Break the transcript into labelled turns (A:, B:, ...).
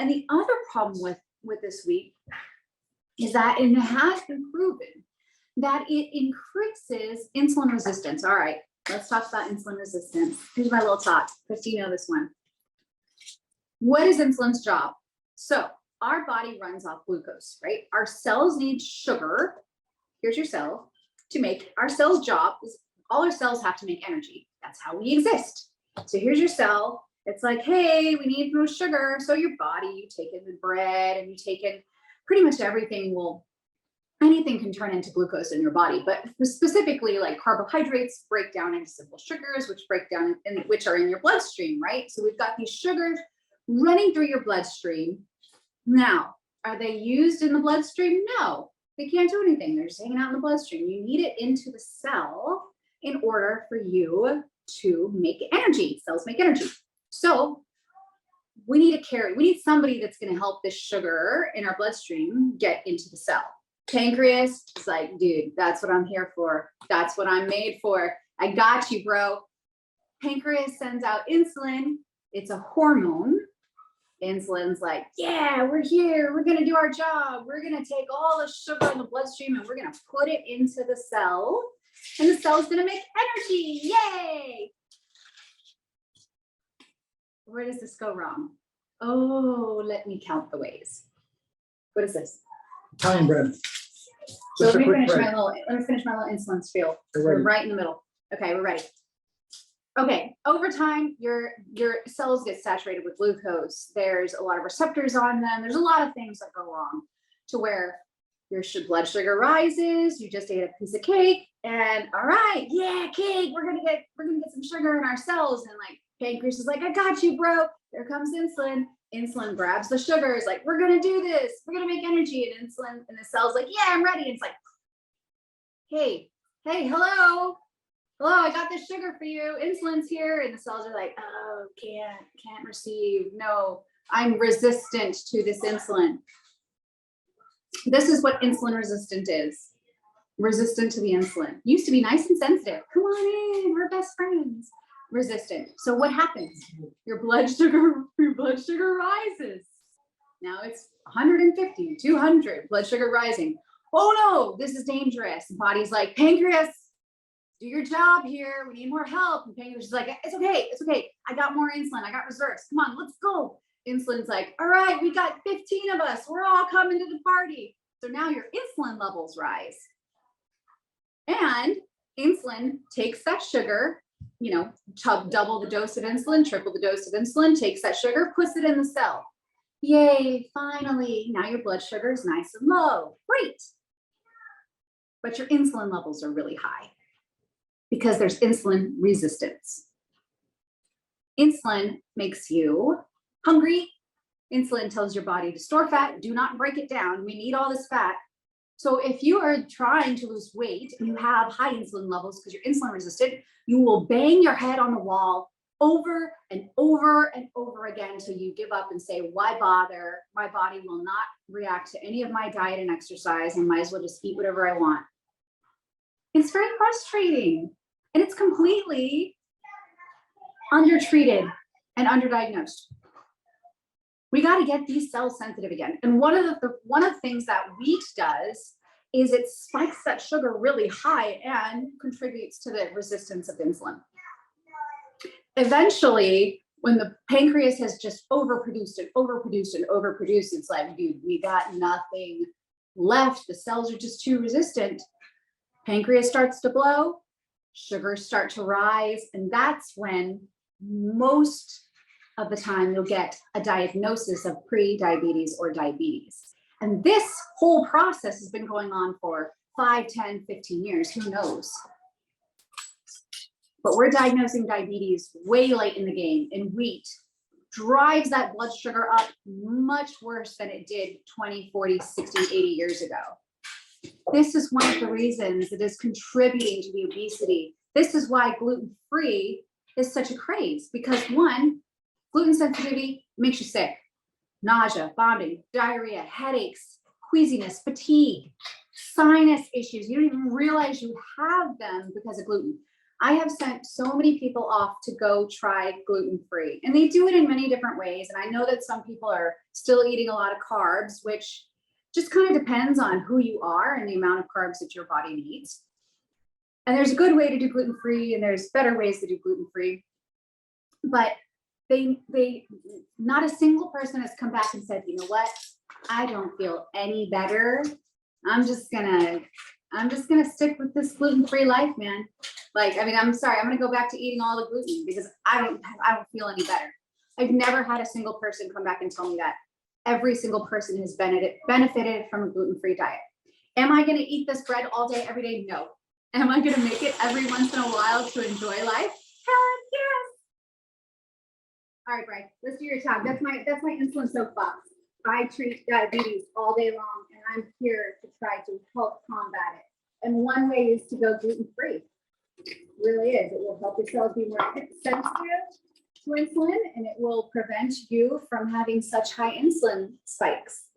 A: And the other problem with this wheat is that it has been proven that it increases insulin resistance. All right, let's talk about insulin resistance. Here's my little talk. Christy, you know this one. What is insulin's job? So our body runs off glucose, right? Our cells need sugar. Here's your cell to make. Our cell's job is all our cells have to make energy. That's how we exist. So here's your cell. It's like, hey, we need more sugar. So your body, you take in the bread and you take in pretty much everything. Anything can turn into glucose in your body, but specifically like carbohydrates break down into simple sugars, which break down which are in your bloodstream, right? So we've got these sugars running through your bloodstream. Now, are they used in the bloodstream? No, they can't do anything. They're just hanging out in the bloodstream. You need it into the cell in order for you to make energy. Cells make energy. So we need somebody that's going to help this sugar in our bloodstream get into the cell. Pancreas is like, dude, that's what I'm here for. That's what I'm made for. I got you, bro. Pancreas sends out insulin. It's a hormone. Insulin's like, yeah, we're here. We're going to do our job. We're going to take all the sugar in the bloodstream and we're going to put it into the cell. And the cell's going to make energy. Yay. Where does this go wrong? Oh, let me count the ways. What is this?
B: Italian bread.
A: So let me finish my little insulin spiel. We're right in the middle. Okay, we're ready. Okay, over time, your cells get saturated with glucose. There's a lot of receptors on them. There's a lot of things that go wrong to where your blood sugar rises. You just ate a piece of cake, and all right, yeah, cake. We're gonna get some sugar in our cells, and like pancreas is like, I got you, bro. There comes insulin. Insulin grabs the sugars, like, we're gonna do this. We're gonna make energy. And insulin, and the cell's like, yeah, I'm ready. And it's like, hey, hello, I got this sugar for you. Insulin's here. And the cells are like, oh, can't receive. No, I'm resistant to this insulin. This is what insulin resistant is. Resistant to the insulin. Used to be nice and sensitive. Come on in, we're best friends. Resistant. So what happens? Your blood sugar rises. Now it's 150, 200, blood sugar rising. Oh no, this is dangerous. Body's like, pancreas, do your job here. We need more help. And pancreas is like, it's okay. I got more insulin. I got reserves. Come on, let's go. Insulin's like, all right, we got 15 of us. We're all coming to the party. So now your insulin levels rise. And insulin takes that sugar, double the dose of insulin, triple the dose of insulin, takes that sugar, puts it in the cell. Yay, finally, now your blood sugar is nice and low. Great. But your insulin levels are really high because there's insulin resistance. Insulin makes you hungry. Insulin tells your body to store fat, do not break it down. We need all this fat. So if you are trying to lose weight and you have high insulin levels because you're insulin resistant, you will bang your head on the wall over and over and over again until you give up and say, why bother? My body will not react to any of my diet and exercise. I might as well just eat whatever I want. It's very frustrating and it's completely undertreated and underdiagnosed. We got to get these cells sensitive again. And one of the things that wheat does is it spikes that sugar really high and contributes to the resistance of insulin. Eventually, when the pancreas has just overproduced, it's like, dude, we got nothing left. The cells are just too resistant. Pancreas starts to blow, sugars start to rise, and that's when most of the time you'll get a diagnosis of pre-diabetes or diabetes. And this whole process has been going on for 5, 10, 15 years, who knows? But we're diagnosing diabetes way late in the game, and wheat drives that blood sugar up much worse than it did 20, 40, 60, 80 years ago. This is one of the reasons it is contributing to the obesity. This is why gluten-free is such a craze, because one, gluten sensitivity makes you sick. Nausea, vomiting, diarrhea, headaches, queasiness, fatigue, sinus issues. You don't even realize you have them because of gluten. I have sent so many people off to go try gluten-free, and they do it in many different ways. And I know that some people are still eating a lot of carbs, which just kind of depends on who you are and the amount of carbs that your body needs. And there's a good way to do gluten-free, and there's better ways to do gluten-free. But not a single person has come back and said, you know what, I don't feel any better. I'm just gonna stick with this gluten-free life, man. Like, I mean, I'm sorry, I'm gonna go back to eating all the gluten because I don't feel any better. I've never had a single person come back and tell me that. Every single person has benefited from a gluten-free diet. Am I gonna eat this bread all day, every day? No. Am I gonna make it every once in a while to enjoy life? Heck yes. All right, Bryce, let's do your talk. That's my insulin soapbox. I treat diabetes all day long, and I'm here to try to help combat it. And one way is to go gluten-free. It really is. It will help your cells be more sensitive to insulin, and it will prevent you from having such high insulin spikes.